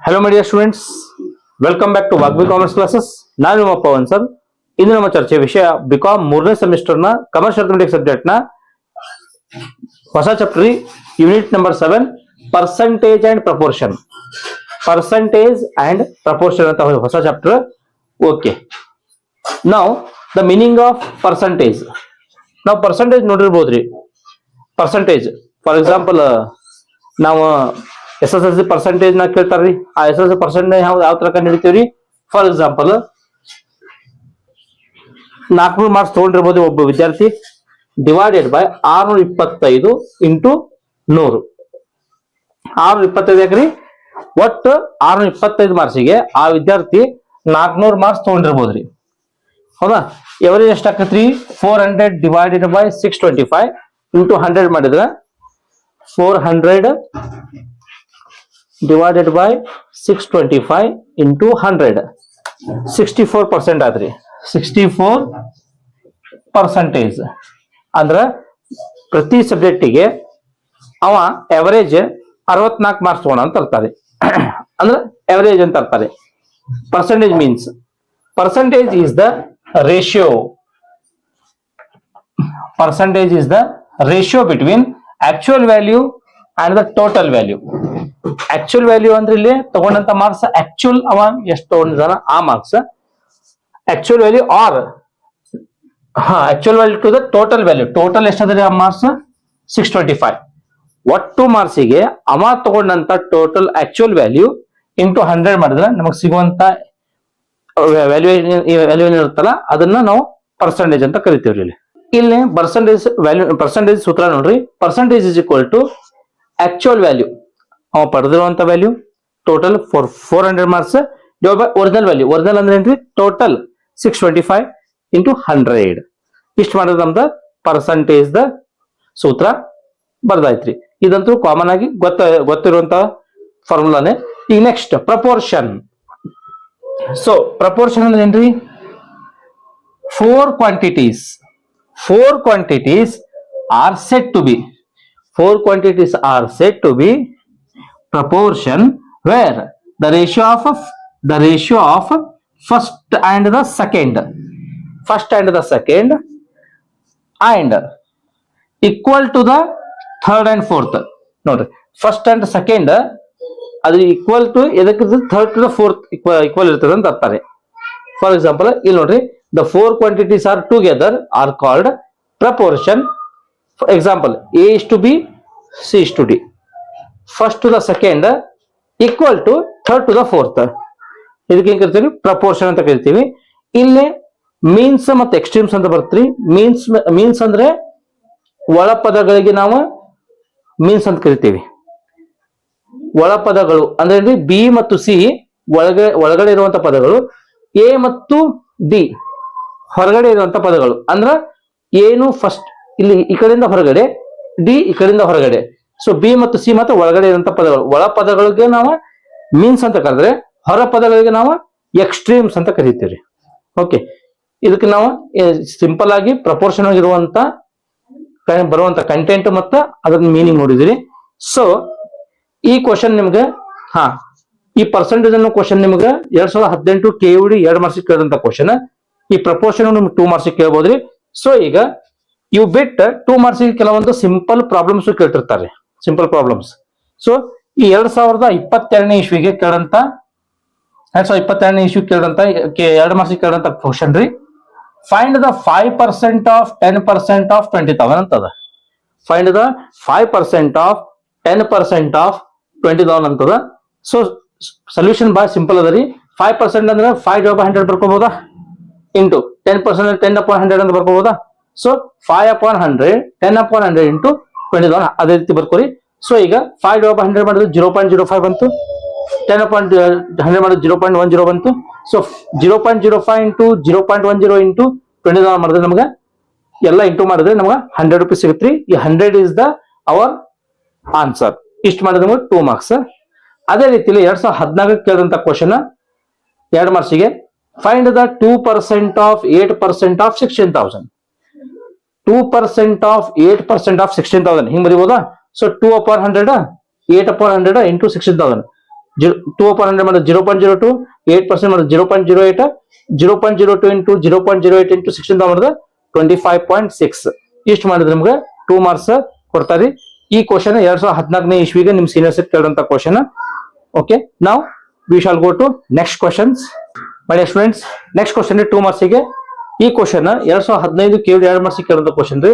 Hello, my dear students. Welcome back to Wagvi Commerce Classes. ನಾನು ನಿಮ್ಮ Pavan sir. ಇಂದು ನಮ್ಮ ಚರ್ಚೆ ವಿಷಯ ಬಿಕಾಮ್ ಮೂರನೇ ಸೆಮಿಸ್ಟರ್ ನ ಕಮರ್ಷಿಯಲ್ ಅರ್ಥಮೆಟಿಕ್ಸ್ ಸಬ್ಜೆಕ್ಟ್ ನ ಹೊಸ chapter unit number 7 percentage and proportion. Percentage and proportion ಅಂತ ಹೊಸ ಚಾಪ್ಟರ್. ಓಕೆ, ನಾವು ದ ಮೀನಿಂಗ್ ಆಫ್ ಪರ್ಸೆಂಟೇಜ್. ನಾವು ಪರ್ಸೆಂಟೇಜ್ ನೋಡಿರ್ಬೋದ್ರಿ. ಪರ್ಸೆಂಟೇಜ್ ಫಾರ್ ಎಕ್ಸಾಂಪಲ್ ನಾವು SSLC ಪರ್ಸೆಂಟೇಜ್ ನ ಕೇಳ್ತಾರ್ರಿ. ಆ SSLC ಪರ್ಸೆಂಟೇಜ್ ಯಾವ ತರ ಕಂಡು ಹಿಡಿತೀವ್ರಿ? ಫಾರ್ ಎಕ್ಸಾಂಪಲ್ 400 ಮಾರ್ಕ್ಸ್ ತಗೊಂಡಿರ್ಬೋದು ಒಬ್ಬ ವಿದ್ಯಾರ್ಥಿ, ಡಿವೈಡೆಡ್ ಬೈ 625 ಇಂಟು 100. 625 ಯಾಕ್ರಿ? ಒಟ್ಟು 625 ಮಾರ್ಕ್ಸಿಗೆ ಆ ವಿದ್ಯಾರ್ಥಿ 400 ಮಾರ್ಕ್ಸ್ ತಗೊಂಡಿರ್ಬೋದ್ರಿ. ಹೌದಾ? ಎವರೇಜ್ ಎಷ್ಟು ಆಕತ್ರಿ? 400 ಡಿವೈಡೆಡ್ ಬೈ 625 ಇಂಟು 100 ಮಾಡಿದ್ರೆ 400 divided by 625 into 100 64% ಆದ್ರಿ. 64% ಅಂದ್ರ ಪ್ರತಿ ಸಬ್ಜೆಕ್ಟಿಗೆ ಅವ ಎವರೇಜ್ 64 ಮಾರ್ಕ್ಸ್ ತಗೋಣ ಅಂತ ಇರ್ತಾರೆ. ಅಂದ್ರೆ ಎವರೇಜ್ ಅಂತ ಇರ್ತಾರೆ. Percentage means percentage is the ratio. Percentage is the ratio between actual value and the total value. Actual value ಅಂದ್ರೆ ಇಲ್ಲಿ ತಗೊಂಡಂತ ಮಾರ್ಕ್ಸ್ ಆಕ್ಚುಯಲ್ ಅವ ಎಷ್ಟು ತಗೊಂಡಿದಾನ ಆ marks. Actual value are actual value to the total value. Total ಎಷ್ಟಾದ್ರೆ ಆ marks 625. ಒಟ್ಟು ಮಾರ್ಕ್ಸಿಗೆ ಅವ ತಗೊಂಡಂತ ಟೋಟಲ್ ಆಕ್ಚುಯಲ್ ವ್ಯಾಲ್ಯೂ ಇಂಟು 100 ಮಾಡಿದ್ರೆ ನಮಗ್ ಸಿಗುವಂತ ವ್ಯಾಲ್ಯೂ ಏನಿರುತ್ತಲ್ಲ ಅದನ್ನ ನಾವು ಪರ್ಸೆಂಟೇಜ್ ಅಂತ ಕರಿತೀವ್ರಿ. ಇಲ್ಲಿ ಪರ್ಸೆಂಟೇಜ್ ಸೂತ್ರ ನೋಡ್ರಿ. Percentage is equal to actual value, ಅವ ಪಡೆದಿರುವಂತ value total 400 marks divide by original value. Original ಅಂದ್ರೆ ಏನ್ರಿ? Total 625 into 100. ಇಷ್ಟು ಮಾಡಿದ್ರೆ ನಮ್ದು ಪರ್ಸೆಂಟೇಜ್ ದ ಸೂತ್ರ ಬರ್ದಾಯ್ತ್ರಿ. ಇದಂತೂ ಕಾಮನ್ ಆಗಿ ಗೊತ್ತಿರುವಂತ ಫಾರ್ಮುಲಾನೇ. ಈಗ ನೆಕ್ಸ್ಟ್ ಪ್ರಪೋರ್ಷನ್. ಸೊ ಪ್ರಪೋರ್ಷನ್ ಅಂದ್ರೆ ಏನ್ರಿ? four quantities are said to be proportion where the ratio of first and the second and equal to the third and fourth. ನೋಡ್ರಿ, ಫಸ್ಟ್ ಅಂಡ್ ಸೆಕೆಂಡ್ ಅದು equal to ಎದಕ್ಕೆ? Third to the fourth equal ಇರ್ತದೆ ಅಂತ ಅರ್ತಾರೆ. For example ಇಲ್ಲಿ ನೋಡ್ರಿ, the four quantities are together are called proportion. For example, A is to B, C is to D. First to the second equal to third to the fourth. ಇದಕ್ಕೆ ಏನ್ ಕರಿತೀವಿ? Proportion ಅಂತ ಕರಿತೀವಿ. ಇಲ್ಲಿ means ಮತ್ತೆ extremes ಅಂತ ಬರ್ತೀವಿ. Means ಅಂದ್ರೆ ಒಳ ಪದಗಳಿಗೆ ನಾವು ಮೀನ್ಸ್ ಅಂತ ಕರಿತೀವಿ. ಒಳ ಪದಗಳು ಅಂದ್ರೆ ಬಿ ಮತ್ತು ಸಿ ಒಳಗಡೆ ಇರುವಂತ ಪದಗಳು, ಎ ಮತ್ತು ಡಿ ಹೊರಗಡೆ ಇರುವಂತ ಪದಗಳು. ಅಂದ್ರ ಏನು ಫಸ್ಟ್ ಇಲ್ಲಿ ಈ ಕಡೆಯಿಂದ ಹೊರಗಡೆ, ಡಿ ಈ ಕಡೆಯಿಂದ ಹೊರಗಡೆ. ಸೊ ಬಿ ಮತ್ತು ಸಿ ಮಾತ್ರ ಒಳಗಡೆ ಇರುವಂತ ಪದಗಳು. ಒಳ ಪದಗಳಿಗೆ ನಾವು ಮೀನ್ಸ್ ಅಂತ ಕರೆದ್ರೆ, ಹೊರ ಪದಗಳಿಗೆ ನಾವು ಎಕ್ಸ್ಟ್ರೀಮ್ಸ್ ಅಂತ ಕರಿತೀವಿ. ಓಕೆ, ಇದಕ್ಕೆ ನಾವು ಸಿಂಪಲ್ ಆಗಿ ಪ್ರಪೋರ್ಷನ್ ಆಗಿರುವಂತ ಬರುವಂತ ಕಂಟೆಂಟ್ ಮತ್ತು ಅದ್ರ ಮೀನಿಂಗ್ ನೋಡಿದಿರಿ. ಸೊ ಈ ಕ್ವಶನ್ ನಿಮ್ಗೆ ಈ ಪರ್ಸೆಂಟೇಜ್ ಅನ್ನೋ ಕ್ವಶನ್ ನಿಮ್ಗೆ 2018 KUD 2 ಮಾರ್ಕ್ಸ್ ಕೇಳಿದಂತ ಕ್ವಶನ್. ಈ ಪ್ರಪೋರ್ಷನ್ ನಿಮ್ಗೆ 2 ಮಾರ್ಕ್ಸ್ ಕೇಳಬಹುದ್ರಿ. ಸೊ ಈಗ ಇವು ಬಿಟ್ಟು 2 ಮಾರ್ಕ್ಸ್ ಕೆಲವೊಂದು ಸಿಂಪಲ್ ಪ್ರಾಬ್ಲಮ್ಸ್ ಕೇಳ್ತಿರ್ತಾರೆ. Simple problems. ಸೊ ಈ 2022ನೇ ಇಸ್ವಿಗೆ ಕೇಳಂತ 2022ನೇ ಇಸ್ವಿ ಕೇಳಂತ 2 ಮಾರ್ಕ್ಸ್ ಕೇಳಂತ ಕ್ವಶನ್ ರೀ. ಫೈಂಡ್ ದ 5% ಆಫ್ 10% ಆಫ್ 20,000 ಅಂತದ. ಫೈಂಡ್ ದ 5% ಆಫ್ 10% ಆಫ್ 20,000 ಅಂತದ. ಸೊ ಸೊಲ್ಯೂಷನ್ ಬಹಳ ಸಿಂಪಲ್ ಅದ ರೀ. 5% ಅಂದ್ರೆ 5 / 100 ಬರ್ಕೋಬಹುದಾ? ಇಂಟು 10% 10/100 ಅಂತ ಬರ್ಕೋಬಹುದಾ? ಸೊ 5/100 10/100 ಇಂಟು 20,000 ಅದೇ ರೀತಿ ಬರ್ಕೋರಿ. ಸೊ ಈಗ 5 / 100 ಮಾಡಿದ್ರೆ 0.05 ಬಂತು. 10/100 ಮಾಡಿದ್ರೆ 0.10 ಬಂತು. ಸೊ 0.05 ಇಂಟು 0.10 ಇಂಟು 20,000 ಮಾಡಿದ್ರೆ ನಮ್ಗೆ ಎಲ್ಲ ಇಂಟು ಮಾಡಿದ್ರೆ ನಮ್ಗೆ 100 ರೂಪೀಸ್ ಸಿಗುತ್ತೆ. ಈ 100 ಇಸ್ ದ ಅವರ್ ಆನ್ಸರ್. ಇಷ್ಟು ಮಾಡಿದ್ರೆ ನಮ್ಗೆ 2 ಮಾರ್ಕ್ಸ್. ಅದೇ ರೀತಿಯಲ್ಲಿ 2014 ಕೇಳಿದಂತ ಕ್ವಶನ್ 2 ಮಾರ್ಕ್ಸಿಗೆ find the 2% of 8% of 16,000. 2% of 8% of 16,000 ಹಿಂಗ್ ಬರೀಬಹುದಾ? So 2/100 8/100 into 16,000. 2 upon 100 ಮಾಡಿದ್ರೆ 0.02, 8% ಮಾಡಿದ್ರೆ 0.08, 0.02 into 0.08 into 16 ಮಾಡಿದ್ರೆ 25.6. ಇಷ್ಟು ಮಾಡಿದ್ರೆ ನಿಮ್ಗೆ 2 ಮಾರ್ಕ್ಸ್ ಕೊಡ್ತಾರೆ. ಈ ಕ್ವಶನ್ 2014ನೇ ಇಸ್ವಿಗೆ ನಿಮ್ ಸೀನಿಯರ್ಸ್ ಕೇಳಿದಂತ ಕ್ವಶನ್. ಓಕೆ, ನಾವು we shall go to next questions. My dear students, next question 2 marks ಗೆ. ಈ ಕ್ವಶನ್ 2015 ಕೇವಲ 2 ಮಾರ್ಕ್ಸ್ ಕೇಳಿದಂತ ಕ್ವಶನ್ ರೀ.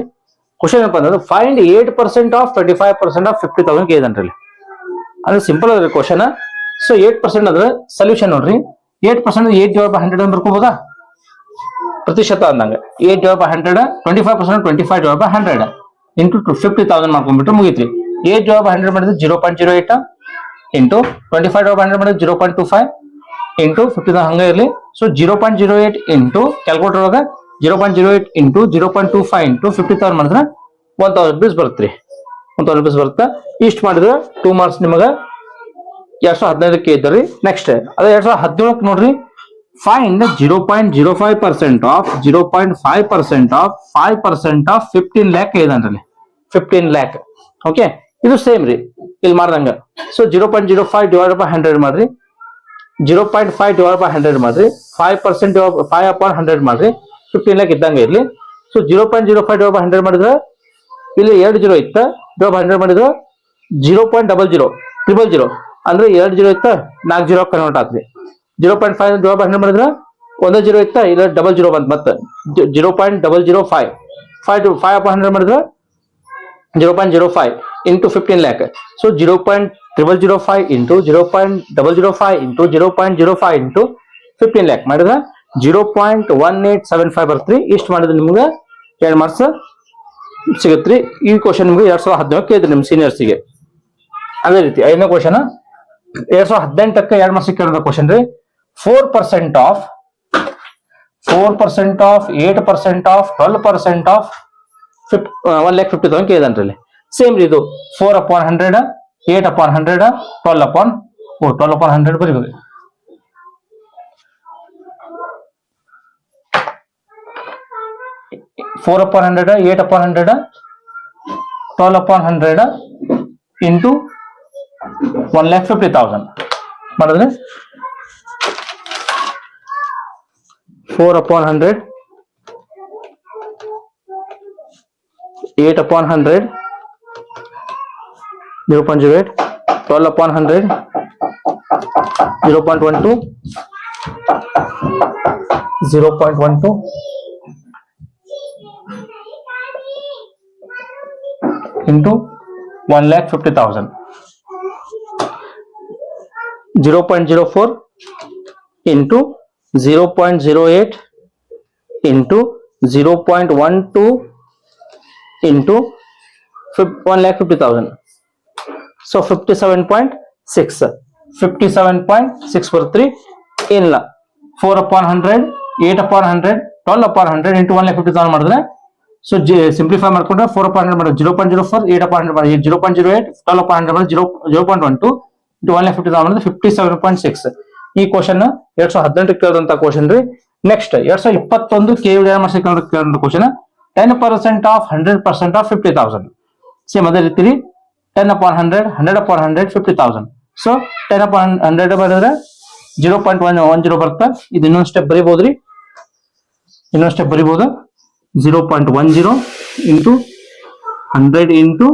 ಕ್ವಶನ್ ಏನಪ್ಪ ಅಂದ್ರೆ ಫೈಂಡ್ 8% ಆಫ್ 25% ಆಫ್ 50,000 ಕೇಳಿದನ್ರಿ. ಅಂದ್ರೆ ಸಿಂಪಲ್ ಅದ್ರಿ ಕ್ವಶನ್. ಸೊ 8% ಅದ್ರ ಸೊಲ್ಯೂಷನ್ ನೋಡ್ರಿ. 8% 8/100 ಬರ್ಕೋಬಹುದಾ? ಪ್ರತಿಶತ ಅಂದಂಗ 8/100, 25% 25/100 ಇಂಟು 50,000 ಮಾಡ್ಕೊಂಡ್ಬಿಟ್ರೆ ಮುಗಿತ್ರಿ. 8/100 ಮಾಡಿದ್ರೆ 0.08 ಇಂಟು 25/100 ಮಾಡಿದ್ರೆ 0.25 ಇಂಟು 50,000 ಹಂಗ ಇರ್ಲಿ. ಸೊ 0.08 ಇಂಟು ಕ್ಯಾಲ್ಕುಲೇಟರ್ ಒಳಗ 0.08 ಇಂಟು 0.25 ಇಂಟು 50,000 ಮಾಡಿದ್ರೆ 1000 rupees ಬರುತ್ತೆ. 1000 rupees ಬರುತ್ತೆ. ಇಷ್ಟು ಮಾಡಿದ್ರೆ 2 ಮಾರ್ಕ್ಸ್ ನಿಮಗ 2015ಕ್ಕೆ ಇದ್ರಿ. ನೆಕ್ಸ್ಟ್ ಅದೇ 2017 ನೋಡ್ರಿ. Find 0.05% of 0.5% of 5% of 15 lakh ಇದಂದ್ರಲ್ಲಿ. 15 lakh. Okay, ಇದು ಸೇಮ್ ರೀ ಇಲ್ಲಿ ಮಾಡ್ದಂಗ. ಸೊ 0.05 ಡಿವೈಡ್ ಬೈ 100 ಮಾಡ್ರಿ, 0.5 ಡಿವೈಡ್ ಬೈ 100 ಮಾಡ್ರಿ, 5% 5/100 ಮಾಡ್ರಿ, 15 lakh ಇದ್ದಂಗ ಇರ್ಲಿ. ಸೊ 0.05 ಡಿವೈಡ್ ಬೈ 100 ಮಾಡಿದ್ರೆ ಇಲ್ಲಿ 2 0 ಇತ್ತ, ಡಿವೈಡ್ ಬೈ 100 ಮಾಡಿದ್ರೆ 0.00 ಅಂದ್ರೆ 2 0 ಇತ್ತ, 4 0 ಕನ್ವರ್ಟ್ ಆಗ್ತದೆ. 0.5 ಡಿವೈಡ್ ಬೈ 100 ಮಾಡಿದ್ರೆ 1 0 ಇತ್ತ, ಇಲ್ಲ 00 ಬಂತ ಮತ್ತೆ 0.005. 5/100 ಮಾಡಿದ್ರೆ 0.05 into 15 lakh. So 0.005 into 0.005 into 0.05 into 15 lakh ಮಾಡಿದ್ರೆ 0.1875 ಬರ್ತ್ರಿ. ಇಷ್ಟು ಮಾಡಿದ್ರೆ ನಿಮ್ಗೆ 2 ಮಾರ್ಕ್ಸ್ ಸಿಗತ್ರಿ. ಈ ಕ್ವಶನ್ ನಿಮ್ಗೆ 2017 ಕೇಳಿದ್ರಿ ನಿಮ್ ಸೀನಿಯರ್ಸಿಗೆ. ಅದೇ ರೀತಿ 5ನೇ ಕ್ವಶನ್ 2018ಕ್ಕೆ 2 ಮಾರ್ಕ್ಸ್ ಕೇಳಿದ ಕ್ವಶನ್ ರೀ. 4% ಆಫ್ 8% ಆಫ್ 12% ಆಫ್ 1,50,000 ಕೇಳಿದನ್ರಿ. ಸೇಮ್ ರೀ ಇದು 4/100, 8/100, 12/100 ಬರೀಬೇಕು. 4/100, 8/100, 12/100 ಇಂಟು 1,50,000 ಮಾಡಿದ್ರೆ 4/100, 8/100, 0.08, 12/100, 0.12, 0.12 into 1,50,000, 0.04 into 0.08 into 0.12 into 1,50,000. So 57.6 ಬರ್ತ್ರಿ. ಇಲ್ಲ 4/100, 8/100, 12/100 into 1,50,000 ಮಾಡಿದ್ರೆ ಸೊ ಸಿಂಪ್ಲಿಫೈ ಮಾಡ್ಕೊಂಡ್ರೆ 4/100 ಮಾಡಿದ್ರೆ 0.04, 8/100 ಮಾಡಿದ್ರೆ 0.08, 12/100 ಮಾಡಿದ್ರೆ 0.12 into 1,50,000 ಮಾಡಿದ್ರೆ 57.6. ಈ ಕ್ವಶನ್ 2018 ಕೇಳಿದಂತ ಕ್ವಶನ್ ರೀ. ನೆಕ್ಸ್ಟ್ 2021 ಕೇಳಿದಂತ ಕ್ವಶನ್ 10% ಆಫ್ 100% ಆಫ್ 50,000. ಸೇಮ್ ಅದೇ ರೀತಿ ರೀ 10/100, 100/100, 50,000. ಸೊ 10/100 ಮಾಡಿದ್ರೆ 0.10 ಬರುತ್ತೆ. ಇದು ಇನ್ನೊಂದು ಸ್ಟೆಪ್ ಬರೀಬಹುದ್ರಿ. 0.10 ಇಂಟು 100 ಇಂಟು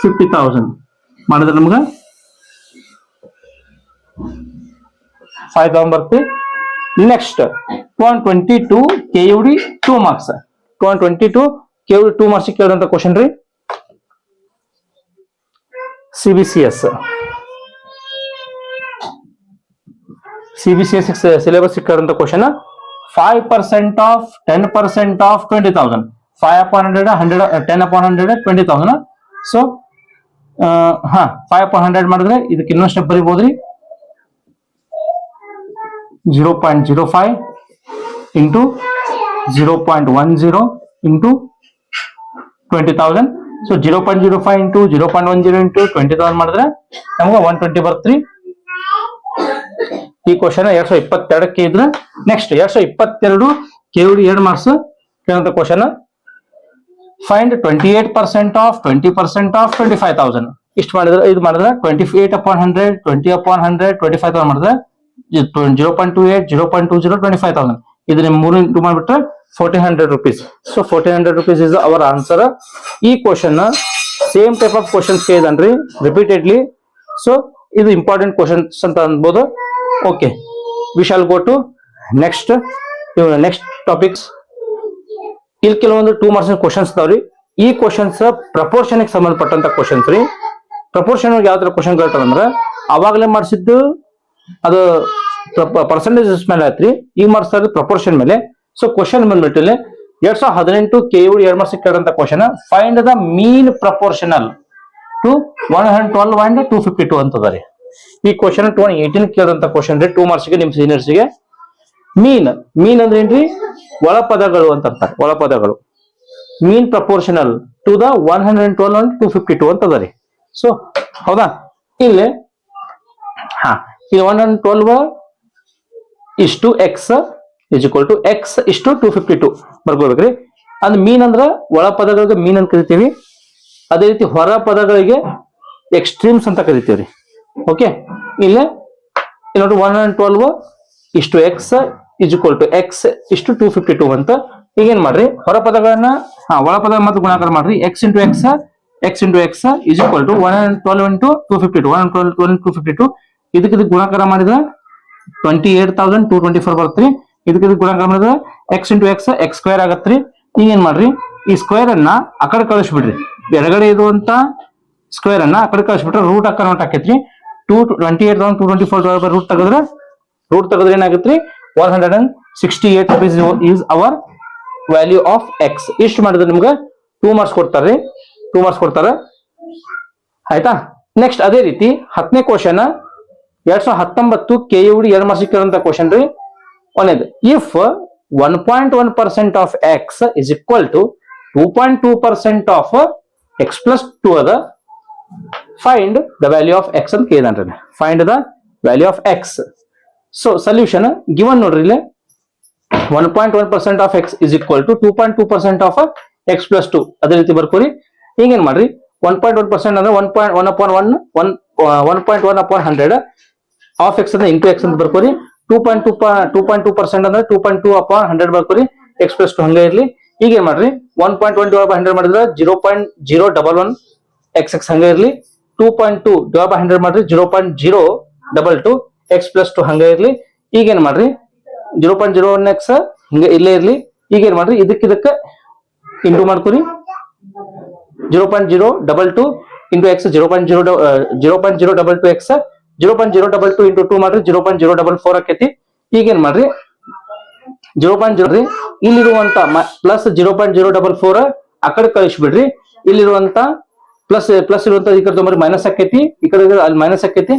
50,000 ಮಾಡಿದ್ರೆ ನಮ್ಗೆ 5,000 ಬರುತ್ತೆ. Next 2022 KUD 2 marks. 2022 KUD 2 marks ಕೇಳಿದಂತ ಕ್ವಶನ್ ರೀ. CBCS ಸಿಲೆಬಸ್ ಕೇಳಿದಂತ ಕ್ವಶನ್ 5% ಆಫ್ 10% ಆಫ್ 20,000. 5/100, 10/100, 20,000. ಸೊ 5/100 ಮಾಡಿದ್ರೆ ಇದಕ್ಕೆ ಇನ್ನೊಂದು ಸ್ಟೆಪ್ ಬರೀಬಹುದ್ರಿ. 0.05 into 0.10 into 20,000. So 0.05 into 0.10 into 20,000 ಮಾಡಿದ್ರೆ ನಮ್ಗೆ 120 ಬರ್ತ್ರಿ. ಈ ಕ್ವಶನ್ 2022ಕ್ಕೆ ಇದ್ರೆ. ನೆಕ್ಸ್ಟ್ 2022 KUD 2 ಮಾರ್ಕ್ಸ್ ಕೇಳಂತ ಕ್ವಶನ್ ಫೈಂಡ್ 28% ಆಫ್ 20% ಆಫ್ 25,000. ಇಷ್ಟು ಮಾಡಿದ್ರೆ ಇದು ಮಾಡಿದ್ರೆ 28/100, 20/100, 25,000 ಮಾಡಿದ್ರೆ 0.28, 0.20, 25,000. ಇದನ್ನ 3 ಇಂಟು ಮಾಡಿಬಿಟ್ರೆ 1,400 rupees. So 1,400 rupees is our answer. ಈ question same type of questions ಕೇಳಿದನ್ರಿ ರಿಪೀಟೆಡ್ಲಿ. ಸೊ ಇದು ಇಂಪಾರ್ಟೆಂಟ್ ಕ್ವಶನ್ಸ್ ಅಂತ ಅನ್ಬೋದು. Okay, we shall go to next topics. ಇಲ್ಲಿ ಕೆಲವೊಂದು 2 marks ಕ್ವಶನ್ಸ್ ಇದಾವ್ರಿ. ಈ ಕ್ವಶನ್ಸ್ ಪ್ರಪೋರ್ಷನ್ ಸಂಬಂಧಪಟ್ಟಂತ ಕ್ವಶನ್ಸ್ ರೀ. ಪ್ರಪೋರ್ಷನ್ ಯಾವ ತರ ಕ್ವಶನ್ ಕೇಳ್ತಾರಂದ್ರ ಅವಾಗಲೇ ಮಾಡಿಸಿದ್ದು ಅದು ಪರ್ಸೆಂಟೇಜಸ್ ಮೇಲೆ ಆಯ್ತ್ರಿ. ಈ ಮಾರ್ಕ್ಸ್ ಆದ್ರೆ ಪ್ರಪೋರ್ಷನ್ ಮೇಲೆ. ಸೊ ಕ್ವಶನ್ ಬಂದ್ಬಿಟ್ಟಿಲ್ಲ 2018 KU 2 marks ಕೇಳಂತ question, find the mean proportional to 112 and 252 ಅಂತದ ರೀ. ಈ ಕ್ವಶನ್ 2018 ಕೇಳಂತ ಕ್ವಶನ್ ರೀ, 2 marks ಗೆ ನಿಮ್ ಸೀನಿಯರ್ಸ್ ಗೆ. ಮೀನ್ ಅಂದ್ರೆ ಏನ್ರಿ, ಒಳ ಪದಗಳು ಅಂತ ಅಂತಾರೆ. ಒಳ ಪದಗಳು ಮೀನ್ ಪ್ರಪೋರ್ಷನಲ್ ಟು ದ 112 and 252 ಅಂತದ ರೀ. ಸೊ ಹೌದಾ, ಇಲ್ಲಿ 112 ಇಷ್ಟು x is equal to x ಇಷ್ಟು 252 ಬರ್ಕೋಬೇಕ್ರಿ. ಅಂದ್ ಮೀನ್ ಅಂದ್ರ ಒಳ ಪದಗಳಿಗೆ ಮೀನ್ ಅಂತ ಕರಿತೀವಿ. ಅದೇ ರೀತಿ ಹೊರ ಪದಗಳಿಗೆ ಎಕ್ಸ್ಟ್ರೀಮ್ಸ್ ಅಂತ ಕರಿತೀವ್ರಿ. ಓಕೆ, ಇಲ್ಲಿ ನೋಡಿ 112 ಇಷ್ಟು x is equal to x ಇಷ್ಟು 252 ಅಂತ. ಈಗ ಏನ್ ಮಾಡ್ರಿ, ಹೊರ ಪದಗಳನ್ನ ಒಳ ಪದ ಮತ್ತು ಗುಣಾಕಾರ ಮಾಡ್ರಿ. x into x is equal to 112 into 252, 112 252. ಇದಕ್ಕೆ ಗುಣಾಕಾರ ಮಾಡಿದ್ರೆ 28,224 ಬರುತ್ತೆ. ಇದಕ್ಕೆ ಗುಣಾಕಾರ ಮಾಡಿದ್ರೆ x ಇಂಟು x ಸ್ಕ್ವೇರ್ ಆಗತ್ರಿ. ಈಗ ಏನ್ ಮಾಡ್ರಿ, ಈ ಸ್ಕ್ವೇರ್ ಅನ್ನ ಆ ಕಡೆ ಕಳಿಸ್ಬಿಡ್ರಿ. ಎಡಗಡೆ ಇರುವಂತ ಸ್ಕ್ವೇರ್ ಅನ್ನ ಆ ಕಡೆ ಕಳಿಸ್ಬಿಟ್ರೆ ರೂಟ್ ಕನ್ವರ್ಟ್ ಆಕೈತ್ರಿ. 28,224 ರೂಟ್ ತೆಗೆದ್ರೆ ಏನಾಗತ್ರಿ, 168 rupees is our value of x. ಇಷ್ಟು ಮಾಡಿದ್ರೆ ನಿಮ್ಗೆ 2 marks ಕೊಡ್ತಾರ್ರಿ. 2 marks ಕೊಡ್ತಾರ, ಆಯ್ತಾ. ನೆಕ್ಸ್ಟ್ ಅದೇ ರೀತಿ 10ನೇ ಕ್ವಶನ್ 2019 KU 2 marks ಕೇಳಂತ ಕ್ವಶನ್ ರೀ. ಒಂದೇದು, if 1.1% of x is equal to 2.2% of x plus 2 ಅದ, find the value of x ಅಂತ ಕೇಳಿದಾನ್ರಿ. Find the value of x. So solution given ನೋಡ್ರಿ, ಇಲ್ಲಿ 1.1% of x is equal to 2.2% of x plus 2. ಅದೇ ರೀತಿ ಬರ್ಕೋರಿ. ಹಿಂಗೇನ್ ಮಾಡ್ರಿ, 1.1% ಅಂದ್ರೆ 1.1/100 ಆಫ್ x ಅಂದ್ರೆ ಇಂಟು x ಅಂತ ಬರ್ಕೋರಿ. 2.2% ಅಂದ್ರೆ 2.2/100 ಬರ್ಕೋರಿ. x ಪ್ಲಸ್ 2 ಹಂಗೆ ಇರ್ಲಿ. ಈಗ ಏನ್ ಮಾಡ್ರಿ, 1.1/100 ಮಾಡಿದ್ರೆ 0.011 x ಹಂಗೆ ಇರ್ಲಿ. 2.2/100 ಮಾಡ್ರಿ 0.022 x ಪ್ಲಸ್ 2 ಹಂಗೆ ಇರ್ಲಿ. ಈಗ ಏನ್ ಮಾಡ್ರಿ, 0.01 x ಹಿಂಗೆ ಇಲ್ಲೇ ಇರ್ಲಿ. ಈಗ ಏನ್ ಮಾಡ್ರಿ, ಇದಕ್ಕೆ ಇಂಟು ಮಾಡ್ಕೊರಿ. 0.022 ಇಂಟು x 0.022 x 0.022 ಇಂಟು 2 ಮಾಡ್ರಿ 0.044 ಆಕೈತಿ. ಈಗ ಏನ್ ಮಾಡ್ರಿ, 0.0 ಇಲ್ಲಿರುವಂತ ಪ್ಲಸ್ 0.044 ಆ ಕಡೆ ಕಳಿಸ್ಬಿಡ್ರಿ. ಇಲ್ಲಿರುವಂತ ಪ್ಲಸ್ ಇರುವಂತ ಈ ಕಡೆ ತೊಂಬರಿ ಮೈನಸ್ ಆಕೈತಿ. ಈ ಕಡೆ ಅಲ್ಲಿ ಮೈನಸ್ ಆಕೈತಿ.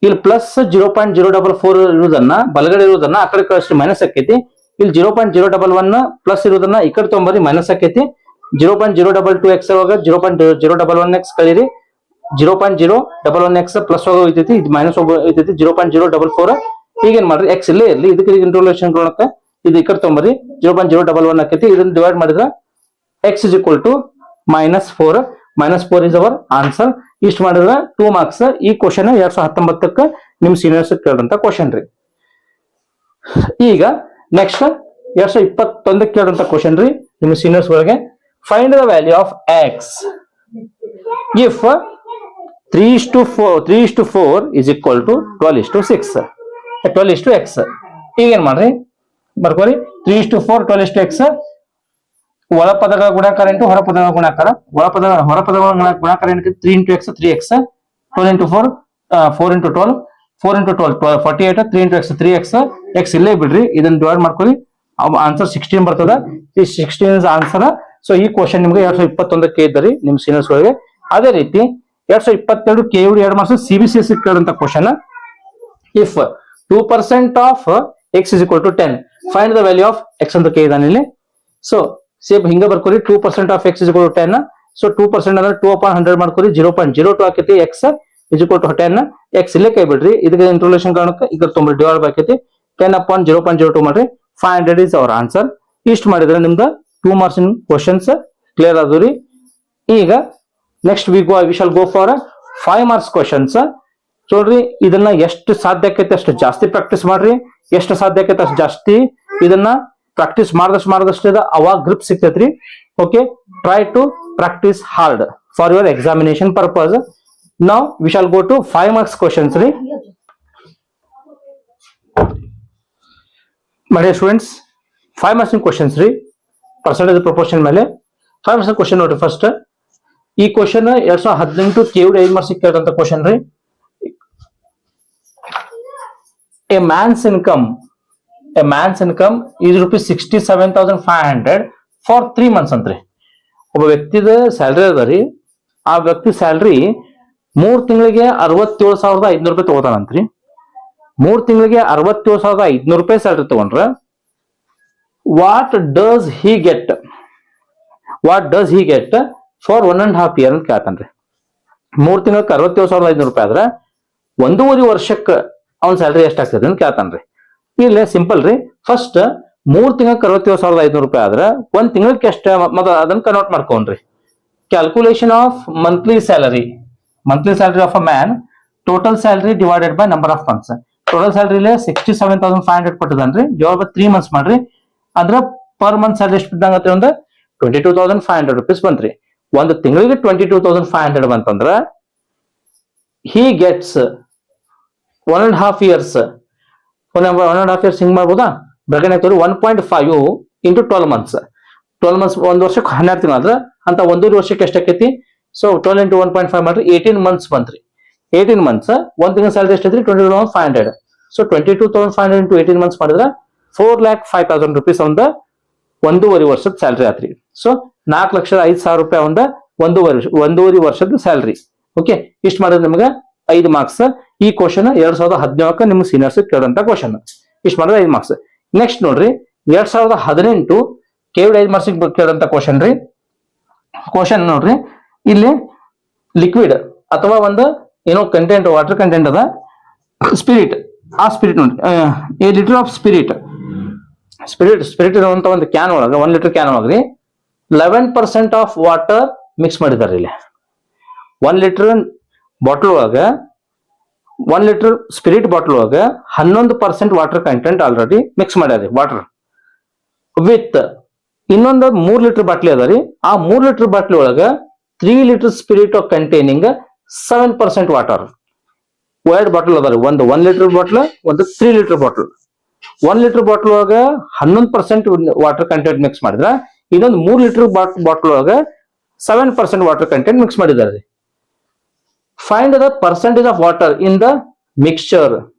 ಇಲ್ಲಿ ಪ್ಲಸ್ 0.044 ಇರುವುದನ್ನ ಬಲಗಡೆ ಇರುವುದನ್ನ ಆ ಕಡೆ ಕಳಿಸಿ ಮೈನಸ್ ಆಕೈತಿ. ಇಲ್ಲಿ 0.011 ಪ್ಲಸ್ ಇರುವುದನ್ನ ಈ ಕಡೆ ತೊಂಬರಿ ಮೈನಸ್ ಆಕೈತಿ. 0.022 x ಒಳಗ 0.011 x ಕಳೀರಿ. 0.011 x ಪ್ಲಸ್ ಹೋಗೈತಿ, ಇದು ಮೈನಸ್ ಹೋಗೈತಿ 0.044. ಈಗ ಏನ್ ಮಾಡ್ರಿ, x ಇಲ್ಲೇ ಇರ್ಲಿ. ಇದಕ್ಕೆ ಇಂಟ್ರೋಲೇಷನ್ ಕೊಡಕ ಇದು ಈ ಕಡೆ ತೊಂಬರಿ 0.011 ಆಕೈತಿ. ಇದನ್ನ ಡಿವೈಡ್ ಮಾಡಿದ್ರೆ x is equal to -4. -4 is our answer. ಇಷ್ಟು ಮಾಡಿದ್ರೆ 2 marks. ಈ ಕ್ವಶನ್ 2019 ನಿಮ್ ಸೀನಿಯರ್ಸ್ ಕೇಳಿದಂತ ಕ್ವಶನ್ ರೀ. ಈಗ ನೆಕ್ಸ್ಟ್ 2021 ಕೇಳಿದಂತ ಕ್ವಶನ್ ರೀ ನಿಮ್ ಸೀನಿಯರ್ಸ್ ಗಳಿಗೆ. Find the value of x if 3:4 is equal to 12:6, 12:x. ಈಗ ಏನ್ ಮಾಡ್ರಿ, ಬರ್ಕೋರಿ 3:4 12:x. ಒಳ ಪದಗಳ ಗುಣಾಕಾರ ಇಂಟು ಹೊರ ಪದಗಳ ಗುಣಾಕಾರ. ಹೊರ ಪದಗಳ ಗುಣಾಕಾರ ಏನಕ್ಕೆ 3 into x 3x, 12 into 4 4 into 12 4 into 12 48, 3 into x 3x. x ಇಲ್ಲೇ ಬಿಡ್ರಿ, ಇದನ್ನ ಡಿವೈಡ್ ಮಾಡ್ಕೊಳ್ಳಿ. ಆನ್ಸರ್ 16 ಬರ್ತದ. ಈ 16 ಇಸ್ ಆನ್ಸರ್. ಸೊ ಈ ಕ್ವಶನ್ ನಿಮ್ಗೆ 2021 ಇದ್ದರಿ ನಿಮ್ ಸೀನಿಯರ್ಸ್ ಗಳಿಗೆ. ಅದೇ ರೀತಿ 2022 KU 2 marks CBCS ಕೇಳಂತ question. If 2% of x is equal to 10, find the value of x ಅಂತ ಕೇಳಿದಾನೆ ಇಲ್ಲಿ. ಸೊ ಸೇಮ್ ಹಿಂಗ ಬರ್ಕೋರಿ. 2% of x is equal to 10. So 2% ಅಂದ್ರೆ 2/100 ಮಾಡ್ಕೋರಿ. 0.02 ಆಕೈತಿ. x is equal to 10. x ಇಲ್ಲೇ ಕೈ ಬಿಡ್ರಿ. ಇದಕ್ಕೆ ಇಂಟ್ರೋಲೇಷನ್ ಕಾರಣಕ್ಕೆ ಈಗ 90 ಡಿವೈಡ್ ಆಕೈತಿ. 10/0.02 ಮಾಡ್ರಿ. 500 is our answer. ಇಷ್ಟು ಮಾಡಿದ್ರೆ ನಿಮ್ದು 2 marks ಕ್ವಶನ್ಸ್ ಕ್ಲಿಯರ್ ಆದ್ರಿ. ಈಗ next we shall go for 5 marks questions. ನೋಡ್ರಿ ಇದನ್ನ ಎಷ್ಟು ಸಾಧ್ಯ ಆಕೈತೆ ಅಷ್ಟು ಜಾಸ್ತಿ ಪ್ರಾಕ್ಟೀಸ್ ಮಾಡ್ರಿ, ಎಷ್ಟು ಸಾಧ್ಯ ಆಕೈತೆ ಅಷ್ಟು ಜಾಸ್ತಿ ಇದನ್ನ ಪ್ರಾಕ್ಟೀಸ್ ಮಾಡಿದಷ್ಟು ಅವಾಗ ಗ್ರಿಪ್ ಸಿಗ್ತೈತ್ರಿ. Okay, try to practise hard for your examination purpose. Now we shall go to 5 marks questions ರೀ. ಮೈ ಸ್ಟೂಡೆಂಟ್ಸ್, 5 ಮಾರ್ಕ್ಸ್ ಕ್ವಶನ್ಸ್ ರೀ, ಪರ್ಸೆಂಟೇಜ್ ಪ್ರಪೋರ್ಷನ್ ಮೇಲೆ 5 ಮಾರ್ಕ್ಸ್ ಕ್ವಶನ್ ನೋಡ್ರಿ. ಫಸ್ಟ್ ಈ ಕ್ವಶನ್ 2018 ಕೇವಲ 5 ಮಾರ್ಕ್ಸ್ ಕೇಳಿದಂತ ಕ್ವಶನ್ ರೀ. A man's income is rupees 67,500 for 3 months ಅಂತ್ರಿ. ಒಬ್ಬ ವ್ಯಕ್ತಿದ salary ಅದ ರೀ, ಆ ವ್ಯಕ್ತಿ ಸ್ಯಾಲ್ರಿ 3 ತಿಂಗಳಿಗೆ 67,500 ರೂಪಾಯಿ ತಗೋತಾನಂತ್ರಿ. 3 ತಿಂಗಳಿಗೆ 67,500 ರೂಪಾಯಿ ಸ್ಯಾಲ್ರಿ ತಗೊಂಡ್ರ what does he get for 1.5 year ಅಂತ ಕೇಳ್ತಾನ್ರಿ. 3 ತಿಂಗಳಿಗೆ 67,500 ರೂಪಾಯಿ ಆದ್ರ 1.5 ವರ್ಷಕ್ಕೆ ಅವ್ನ ಸ್ಯಾಲ್ರಿ ಎಷ್ಟಾಗ್ತದೆ ಅಂತ ಕೇಳ್ತಾನ್ರಿ. ಇಲ್ಲಿ ಸಿಂಪಲ್ ರೀ, ಫಸ್ಟ್ 3 ತಿಂಗಳಿಗೆ 67,500 ರೂಪಾಯಿ ಆದ್ರ 1 ತಿಂಗಳಿಗೆ ಎಷ್ಟ ಅದನ್ನ ಕನ್ವರ್ಟ್ ಮಾಡ್ಕೊಂಡ್ರಿ. Calculation of monthly salary of a man, total salary divided by number of months. Total salary 67,500 ಕೊಟ್ಟಿದ್ದಾನ್ರಿ, ಡಿವೈಡ್ ಬೈ 3 ಮಂತ್ಸ್ ಮಾಡ್ರಿ. ಅಂದ್ರ ಪರ್ ಮಂತ್ ಸ್ಯಾಲರಿ ಎಷ್ಟು ಬಿದ್ದಂಗತ್ತೆ ಅಂದ್ರೆ 22,500 ರೂಪೀಸ್ ಬಂತ್ರಿ. 1 ತಿಂಗಳಿಗೆ 22,500 ಬಂತಂದ್ರ he gets 1.5 years. 1.5 years ಹಿಂಗ್ ಮಾಡ್ಬೋದಾ? ಬ್ರಾಕೆಟ್ ಹಾಕ್ತವ್ರಿ 1.5 into 12 months. 12 months 1 ವರ್ಷಕ್ಕೆ 12 ತಿಂಗಳು ಆದ್ರ ಅಂತ 1.5 ವರ್ಷಕ್ಕೆ ಎಷ್ಟಾಕೈತಿ? ಸೊ 12 into 1.5 ಮಾಡ್ರಿ 18 months ಬಂತ್ರಿ. 18 months 1 ತಿಂಗಳ ಸ್ಯಾಲರಿ ಎಷ್ಟೈತ್ರಿ? 22,500. ಸೊ 22,500 into 18 months ಮಾಡಿದ್ರ 4,05,000 ರೂಪೀಸ್ ಒಂದ 1.5 ವರ್ಷದ ಸ್ಯಾಲರಿ ಆತ್ರಿ. ಸೊ 4,05,000 ರೂಪಾಯಿ ಒಂದ 1.5 ವರ್ಷದ ಸ್ಯಾಲರಿ. ಓಕೆ, ಇಷ್ಟ ಮಾಡಿದ್ರೆ ನಿಮ್ಗೆ 5 ಮಾರ್ಕ್ಸ್. ಈ ಕ್ವಶನ್ 2017 ನಿಮ್ಗೆ ಸೀನಿಯರ್ಸ್ ಕೇಳಂತ ಕ್ವಶನ್. ಇಷ್ಟ ಮಾಡಿದ್ರೆ 5 ಮಾರ್ಕ್ಸ್. ನೆಕ್ಸ್ಟ್ ನೋಡ್ರಿ 2018 ಕೇವಲ 5 ಮಾರ್ಕ್ಸ್ ಕೇಳಂತ ಕ್ವಶನ್ ರೀ. ಕ್ವಶನ್ ನೋಡ್ರಿ, ಇಲ್ಲಿ ಲಿಕ್ವಿಡ್ ಅಥವಾ ಒಂದು ಏನೋ ಕಂಟೆಂಟ್, ವಾಟರ್ ಕಂಟೆಂಟ್ ಅದ, ಸ್ಪಿರಿಟ್. ಆ ಸ್ಪಿರಿಟ್ ನೋಡ್ರಿ, ಎ ಲೀಟರ್ ಆಫ್ ಸ್ಪಿರಿಟ್ ಇರುವಂತ ಒಂದು ಕ್ಯಾನ್ ಒಳಗ 1 ಲೀಟರ್ ಕ್ಯಾನ್ ಒಳಗ್ರಿ 11% ಆಫ್ ವಾಟರ್ ಮಿಕ್ಸ್ ಮಾಡಿದಾರೆ. ಇಲ್ಲಿ 1 ಲೀಟರ್ ಬಾಟಲ್ ಒಳಗ 1 ಲೀಟರ್ ಸ್ಪಿರಿಟ್ ಬಾಟಲ್ ಒಳಗ 11% ವಾಟರ್ ಕಂಟೆಂಟ್ ಆಲ್ರೆಡಿ ಮಿಕ್ಸ್ ಮಾಡ್ಯಾರಿ. ವಾಟರ್ ವಿತ್ ಇನ್ನೊಂದು 3 ಲೀಟರ್ ಬಾಟ್ಲಿ ಅದ ರೀ. ಆ 3 ಲೀಟರ್ ಬಾಟ್ಲಿ ಒಳಗ 3 litre spirit containing 7% water. 2 bottle ಅದ ರೀ, ಒಂದು 1 ಲೀಟರ್ ಬಾಟ್ಲ್, ಒಂದು 3 ಲೀಟರ್ ಬಾಟಲ್. 1 ಲೀಟರ್ ಬಾಟಲ್ ಒಳಗ 11% ವಾಟರ್ ಕಂಟೆಂಟ್ ಮಿಕ್ಸ್ ಮಾಡಿದ್ರ ಇನ್ನೊಂದು 3 ಲೀಟರ್ ಬಾಟಲ್ ಒಳಗ 7% ವಾಟರ್ ಕಂಟೆಂಟ್ ಮಿಕ್ಸ್ ಮಾಡಿದ್ದಾರೆ. Find the percentage of water in the mixture.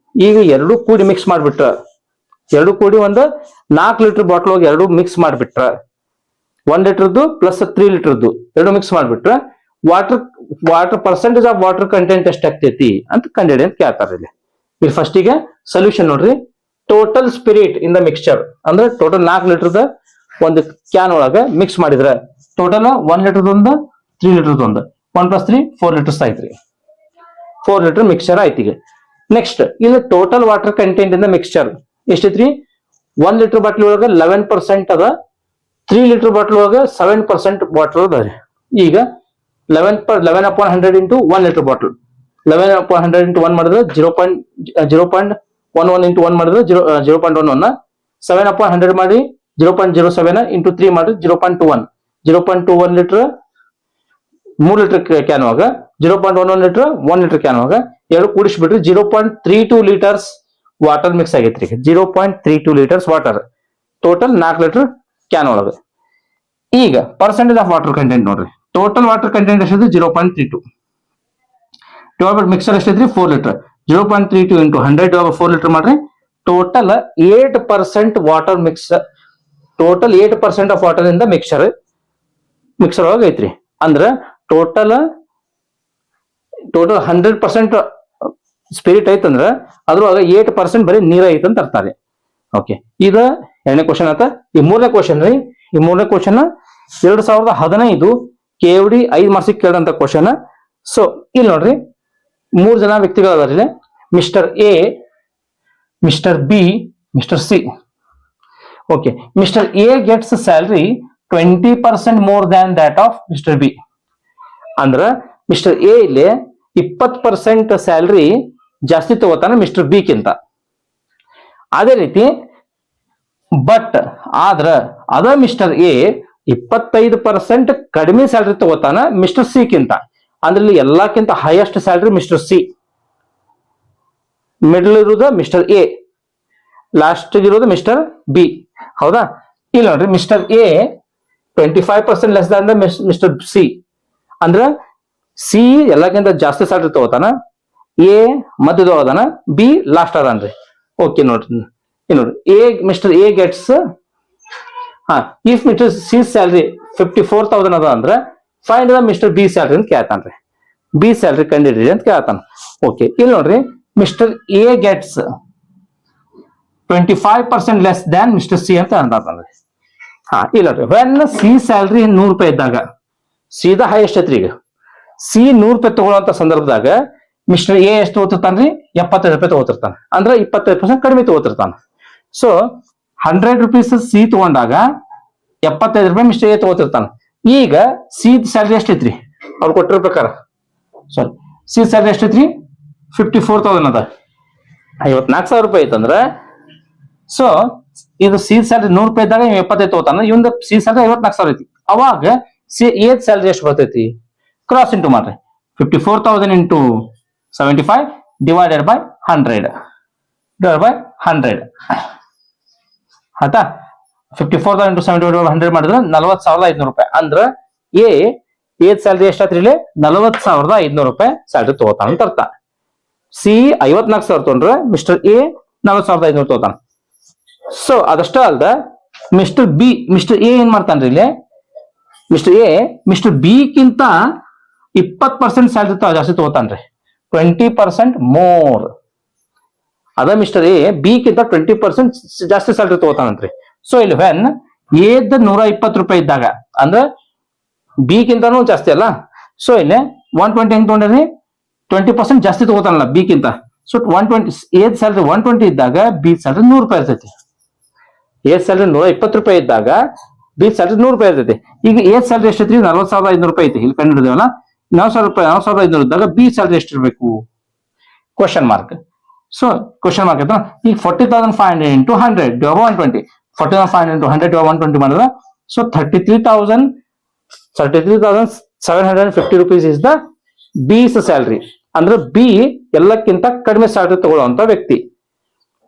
ಈಗ ಎರಡು ಕೂಡಿ ಮಿಕ್ಸ್ ಮಾಡ್ಬಿಟ್ರ, ಎರಡು ಕೂಡಿ ಒಂದು 4 ಲೀಟರ್ ಬಾಟಲ್ ಒಳಗೆ ಎರಡು ಮಿಕ್ಸ್ ಮಾಡ್ಬಿಟ್ರ, 1 ಲೀಟರ್ದು ಪ್ಲಸ್ 3 ಲೀಟರ್ದು ಎರಡು ಮಿಕ್ಸ್ ಮಾಡ್ಬಿಟ್ರ water percentage of water content ಎಷ್ಟು ಆಗ್ತೈತಿ ಅಂತ ಕಂಡಿಡಿ ಅಂತ ಕೇಳ್ತಾರ. ಇಲ್ಲಿ ಫಸ್ಟಿಗೆ ಸೊಲ್ಯೂಷನ್ ನೋಡ್ರಿ. Total spirit in the mixture ಅಂದ್ರೆ ಟೋಟಲ್ 4 ಲೀಟರ್ದ ಒಂದು ಕ್ಯಾನ್ ಒಳಗ ಮಿಕ್ಸ್ ಮಾಡಿದ್ರ ಟೋಟಲ್ 1 ಲೀಟರ್ ಒಂದು 3 ಲೀಟರ್ ಒಂದು 1 + 3 4 ಲೀಟರ್ಸ್ ಆಯ್ತ್ರಿ. 4 ಲೀಟರ್ ಮಿಕ್ಸ್ಚರ್ ಆಯ್ತು. ಈಗ ನೆಕ್ಸ್ಟ್ ಇಲ್ಲಿ total water content in the mixture ಎಷ್ಟೈತ್ರಿ? 1 ಲೀಟರ್ ಬಾಟ್ಲಿ ಒಳಗ 11% ಅದ, 3 ಲೀಟರ್ ಬಾಟ್ಲ್ ಒಳಗ 7% ವಾಟರ್ ಅದ. ಈಗ 11/100 into 1 ಲೀಟರ್ ಬಾಟಲ್, 11/100 into 1 ಮಾಡಿದ್ರೆ 0.11 into 1 ಮಾಡಿದ್ರೆ 0.11, 7/100 ಮಾಡಿ 0.07 into 3 ಮಾಡಿದ್ರೆ 0.21, 0.21 ಲೀಟರ್ 3 ಲೀಟರ್ ಕ್ಯಾನ್ ಒಳಗ 0.11 ಲೀಟರ್ 1 ಲೀಟರ್ ಕ್ಯಾನ್ ಒಳಗ ಎರಡು ಕೂಡಿಸ್ಬಿಟ್ರಿ 0.32 ಲೀಟರ್ಸ್ ವಾಟರ್ ಮಿಕ್ಸ್ ಆಗೈತ್ರಿ. 0.32 litres water total 4 litre can ಒಳಗ. ಈಗ ಪರ್ಸೆಂಟೇಜ್ ಆಫ್ ವಾಟರ್ ಕಂಟೆಂಟ್ ನೋಡ್ರಿ. ಟೋಟಲ್ ವಾಟರ್ ಕಂಟೆಂಟ್ ಎಷ್ಟಿದೆ? 0.32. ಡಿವೈಡೆಡ್ ಮಿಕ್ಸರ್ ಎಷ್ಟೈತ್ರಿ? 4 ಲೀಟರ್. 0.32 into 100 4 ಲೀಟರ್ ಮಾಡ್ರಿ. Total 8% water mix, total 8% of water ಇಂದ ಮಿಕ್ಸರ್ ಒಳಗ ಐತ್ರಿ. ಅಂದ್ರ ಟೋಟಲ್ 100% ಸ್ಪಿರಿಟ್ ಐತಂದ್ರ ಅದ್ರೊಳಗ 8% ಬರೀ ನೀರ ಐತಂತ ಅರ್ಥ ರೀ. ಓಕೆ, ಈಗ 2ನೇ ಕ್ವಶನ್ ಆತ. ಈ 3ನೇ ಕ್ವಶನ್ ರೀ. ಈ 3ನೇ ಕ್ವಶನ್ 2015 KVD 5 ಮಾರ್ಕ್ಸ್ ಕೇಳಿದಂತ ಕ್ವಶನ್. ಸೊ ಇಲ್ಲಿ ನೋಡ್ರಿ 3 ಜನ ವ್ಯಕ್ತಿಗಳು ಅದಾರ. Mister A, Mister B, Mister C. Okay, Mister A gets salary 20% more than that of Mr. B. ಅಂದ್ರ ಮಿಸ್ಟರ್ ಎ ಇಲ್ಲಿ 20% ಸ್ಯಾಲ್ರಿ ಜಾಸ್ತಿ ತಗೋತಾನೆ ಮಿಸ್ಟರ್ ಬಿ ಕಿಂತ. ಅದೇ ರೀತಿ ಬಟ್ ಅದ ಮಿಸ್ಟರ್ ಎ 25% ಕಡಿಮೆ ಸ್ಯಾಲ್ರಿ ತಗೋತಾನ ಮಿಸ್ಟರ್ ಸಿ ಕಿಂತ. ಅಂದ್ರೆ ಎಲ್ಲಕ್ಕಿಂತ highest salary Mister C, middle ಇರುವುದು ಮಿಸ್ಟರ್ ಎ, ಲಾಸ್ಟ್ ಇರೋದು ಮಿಸ್ಟರ್ ಬಿ. ಹೌದಾ? ಇಲ್ಲ ನೋಡ್ರಿ, Mister A 25% less than Mister C. ಅಂದ್ರ ಸಿ ಎಲ್ಲಕ್ಕಿಂತ ಜಾಸ್ತಿ ಸ್ಯಾಲ್ರಿ ತಗೋತಾನ, ಎ ಮಧ್ಯದೊಳಗದಾನ, ಬಿ ಲಾಸ್ಟ್ ಅದಾನ್ರಿ. ಓಕೆ ನೋಡ್ರಿ, ನೋಡ್ರಿ A Mister A gets if Mister C salary 54,000 ಅದ ಅಂದ್ರೆ find the Mister B salary ಅಂತ ಕೇಳ್ತಾನ್ರಿ. ಬಿ ಸ್ಯಾಲ್ರಿ ಕಂಡಿಡ್ರಿ ಅಂತ ಕೇಳ್ತಾನ. ಓಕೆ, ಇಲ್ಲಿ ನೋಡ್ರಿ Mister A gets 25% less than mister C ಅಂತ ಅಂದ್ರಿ. ಇಲ್ಲ ನೋಡ್ರಿ, ವೆನ್ ಸಿ ಸ್ಯಾಲ್ರಿ 100 ರೂಪಾಯಿ ಇದ್ದಾಗ, ಸಿದ ಹೈಯೆಸ್ಟ್ ಐತ್ರಿ. ಈಗ ಸಿ 100 ರೂಪಾಯಿ ತಗೊಳ್ಳೋಂತ ಸಂದರ್ಭದಾಗ ಮಿಸ್ಟರ್ ಎ ಎಷ್ಟು ತಗೋತಿರ್ತಾನ್ರಿ? 75 ರೂಪಾಯಿ ತಗೋತಿರ್ತಾನ. ಅಂದ್ರೆ 25% ಕಡಿಮೆ ತಗೋತಿರ್ತಾನ. ಸೊ 100 ರೂಪೀಸ್ ಸಿ ತಗೊಂಡಾಗ 75 ರೂಪಾಯಿ ಮಿಸ್ಟರ್ ಎ ತಗೋತಿರ್ತಾನ. ಈಗ ಸಿ ಸ್ಯಾಲ್ರಿ ಎಷ್ಟೈತ್ರಿ ಅವ್ರು ಕೊಟ್ಟಿರೋ ಪ್ರಕಾರ? ಸಾರಿ, ಸಿ ಸ್ಯಾಲ್ರಿ ಎಷ್ಟೈತ್ರಿ? 54,000 ಅದ. 54,000 ರೂಪಾಯಿ ಐತಂದ್ರ ಸೊ ಇದು ಸಿ ಸ್ಯಾಲ್ರಿ 100 ರೂಪಾಯಿ ಇದ್ದಾಗ 75 ತಗೋತಾನ, ಇವಂದ ಸಿ ಸ್ಯಾಲ್ರಿ 54,000 ಐತಿ. ಅವಾಗ ಸಿ ಎ ಸ್ಯಾಲ್ರಿ ಎಷ್ಟು ಬರ್ತೈತಿ? ಕ್ರಾಸ್ ಇಂಟು ಮಾಡ್ರಿ. 54,000 ಇಂಟು 75 ಡಿವೈಡೆಡ್ ಬೈ 100 ಆಯ್ತಾ? 54,000 ಇಂಟು 100 ಮಾಡಿದ್ರೆ 40,500 ರೂಪಾಯಿ. ಅಂದ್ರ ಎ ಸ್ಯಾಲ್ರಿ ಎಷ್ಟಾತ್ರಿ? ಇಲ್ಲಿ 40,500 ರೂಪಾಯಿ ಸ್ಯಾಲ್ರಿ ತಗೋತಾನ ಅಂತ ಅರ್ಥ. ಸಿ 54,000 ತಗೊಂಡ್ರೆ ಮಿಸ್ಟರ್ ಎ 40,500 ತಗೋತಾನ. ಸೊ ಅದಷ್ಟ ಅಲ್ದ ಮಿಸ್ಟರ್ ಎ ಏನ್ ಮಾಡ್ತಾನ್ರಿ ಇಲ್ಲಿ? ಮಿಸ್ಟರ್ ಬಿ ಕಿಂತ 20% ಸ್ಯಾಲ್ರಿ ಜಾಸ್ತಿ ತಗೋತಾನ್ರಿ, 20% ಮೋರ್. ಅದ ಮಿಸ್ಟರ್ ಎ ಬಿ ಕಿಂತ 20% ಜಾಸ್ತಿ ಸ್ಯಾಲ್ರಿ ತಗೋತಾನಂತ್ರಿ. ಸೊ ಇಲ್ಲಿ ವೆನ್ ಎದ್ 120 ರೂಪಾಯಿ ಇದ್ದಾಗ, ಅಂದ್ರ ಬಿ ಕಿಂತನೂ ಜಾಸ್ತಿ ಅಲ್ಲ. ಸೊ ಇಲ್ಲಿ 120 ಹೆಂಗ್ ತಗೊಂಡ್ರಿ? 20% ಜಾಸ್ತಿ ತಗೋತಾನಲ್ಲ ಬಿ ಕಿಂತ. ಸೊ 120 ಎದ್ ಸ್ಯಾಲ್ರಿ 120 ಇದ್ದಾಗ ಬಿ ಸ್ಯಾಲ್ರಿ 100 ರೂಪಾಯಿ ಇರ್ತೈತಿ. ಎ ಸ್ಯಾಲ್ರಿ 120 ರೂಪಾಯಿ ಇದ್ದಾಗ ಬಿ ಸ್ಯಾಲ್ರಿ 100 ರೂಪಾಯಿ ಇರ್ತೈತಿ. ಈಗ ಎ ಸ್ಯಾಲ್ರಿ ಎಷ್ಟೈತಿ? 40,500 ರೂಪಾಯಿ ಐತಿ. ಇಲ್ಲಿ ಕಂಡು ಹಿಡಿದೇವಲ್ಲ, 40,500 ಇದ್ದಾಗ ಬಿ ಸ್ಯಾಲ್ರಿ ಎಷ್ಟಿರ್ಬೇಕು? Question mark. So question mark ಆಯ್ತಾ? ಈಗ 40,500 ಇಂಟು 100 ಡಿವೈಡ್ 120, 40,500 ಇಂಟು 100 ಡಿವೈಡ್ 120 ಮಾಡಿದ್ರೆ so 33,750 rupees is the B's salary. ಅಂದ್ರೆ ಬಿ ಎಲ್ಲಕ್ಕಿಂತ ಕಡಿಮೆ ಸ್ಯಾಲ್ರಿ ತಗೊಳ್ಳುವಂತ ವ್ಯಕ್ತಿ.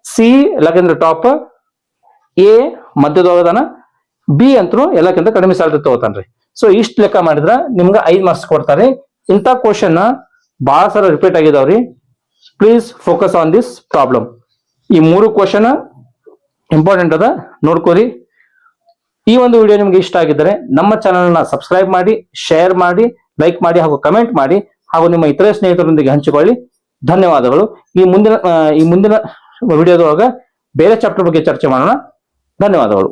ಸಿ ಎಲ್ಲಕ್ಕಿಂತ ಟಾಪ್, ಎ ಮಧ್ಯದೊಳಗದಾನ, ಬಿ ಅಂತೂ ಎಲ್ಲಕ್ಕಿಂತ ಕಡಿಮೆ ಸ್ಯಾಲ್ರಿ ತಗೋತಾನ್ರಿ. ಸೊ ಇಷ್ಟ ಲೆಕ್ಕ ಮಾಡಿದ್ರ ನಿಮ್ಗೆ 5 ಮಾರ್ಕ್ಸ್ ಕೊಡ್ತಾರೆ. ಇಂಥ ಕ್ವಶನ್ ಬಹಳ ಸಲ ರಿಪೀಟ್ ಆಗಿದಾವ್ರಿ. Please focus on this problem. ಈ 3 ಕ್ವಶನ್ ಇಂಪಾರ್ಟೆಂಟ್ ಅದ, ನೋಡ್ಕೋರಿ. ಈ ಒಂದು ವಿಡಿಯೋ ನಿಮ್ಗೆ ಇಷ್ಟ ಆಗಿದ್ದರೆ ನಮ್ಮ ಚಾನಲ್ ನ ಸಬ್ಸ್ಕ್ರೈಬ್ ಮಾಡಿ, ಶೇರ್ ಮಾಡಿ, ಲೈಕ್ ಮಾಡಿ ಹಾಗೂ ಕಮೆಂಟ್ ಮಾಡಿ, ಹಾಗೂ ನಿಮ್ಮ ಇತರೆ ಸ್ನೇಹಿತರೊಂದಿಗೆ ಹಂಚಿಕೊಳ್ಳಿ. ಧನ್ಯವಾದಗಳು. ಈ ಮುಂದಿನ ವಿಡಿಯೋದೊಳಗ ಬೇರೆ ಚಾಪ್ಟರ್ ಬಗ್ಗೆ ಚರ್ಚೆ ಮಾಡೋಣ. ಧನ್ಯವಾದಗಳು.